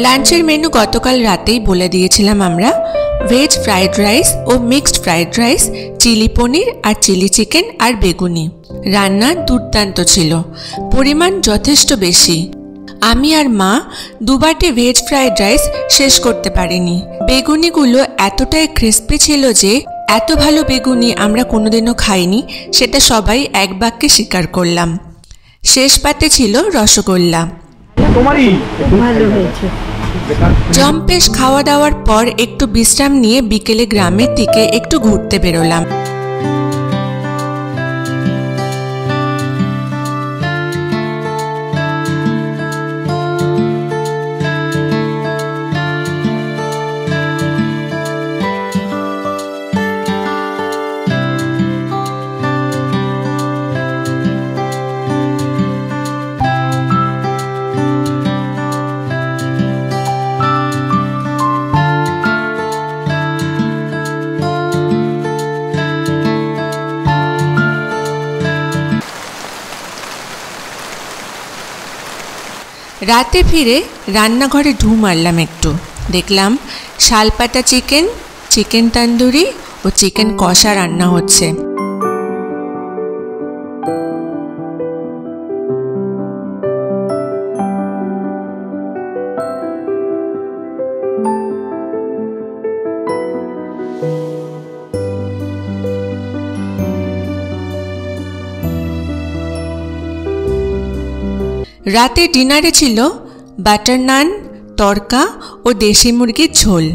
লাঞ্চের মেনু গতকাল রাতেই বলে দিয়েছিলাম আমরা। ভেজ ফ্রাইড রাইস ও মিক্সড ফ্রাইড রাইস, চিলি পনির আর চিলি চিকেন আর বেগুনি। রান্না দুর্দান্ত ছিল, পরিমাণ যথেষ্ট বেশি। আমি আর মা দুবারটি ভেজ ফ্রাইড রাইস শেষ করতে পারিনি। বেগুনিগুলো এতটাই ক্রিস্পি ছিল যে এত ভালো বেগুনি আমরা কোনোদিনও খাইনি, সেটা সবাই এক বাক্যে স্বীকার করলাম। শেষ পাতে ছিল রসগোল্লা। জম্পেশ খাওয়া দাওয়ার পর একটু বিশ্রাম নিয়ে বিকেলে গ্রামের দিকে একটু ঘুরতে বেরোলাম। রাতে ফিরে রান্নাঘরে ঢু মারলাম একটু। দেখলাম শালপাতা চিকেন, চিকেন তন্দুরি ও চিকেন কষা রান্না হচ্ছে। রাতে ডিনারে ছিল বাটার নান, তড়কা ও দেশি মুরগির ঝোল।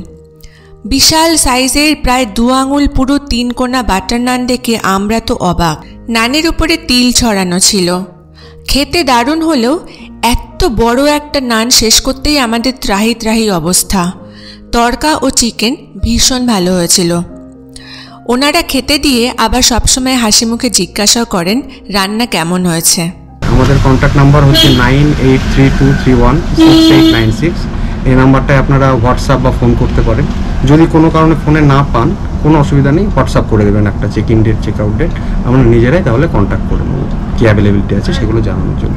বিশাল সাইজের প্রায় 2 আঙুল পুরো 3 কোনা বাটার নান দেখে আমরা তো অবাক। নানের উপরে তিল ছড়ানো ছিল। খেতে দারুণ হলেও এত বড় একটা নান শেষ করতেই আমাদের ত্রাহি ত্রাহি অবস্থা। তড়কা ও চিকেন ভীষণ ভালো হয়েছিল। ওনারা খেতে দিয়ে আবার সবসময় হাসি মুখে জিজ্ঞাসা করেন রান্না কেমন হয়েছে। আমাদের কন্ট্যাক্ট নাম্বার হচ্ছে 9832316896। এই নাম্বারটায় আপনারা হোয়াটসঅ্যাপ বা ফোন করতে পারেন। যদি কোনো কারণে ফোনে না পান কোনো অসুবিধা নেই, হোয়াটসঅ্যাপ করে দেবেন একটা check in date, check out date, আমরা নিজেরাই তাহলে কন্ট্যাক্ট করে নেব কি অ্যাভেলেবিলিটি আছে সেগুলো জানানোর জন্য।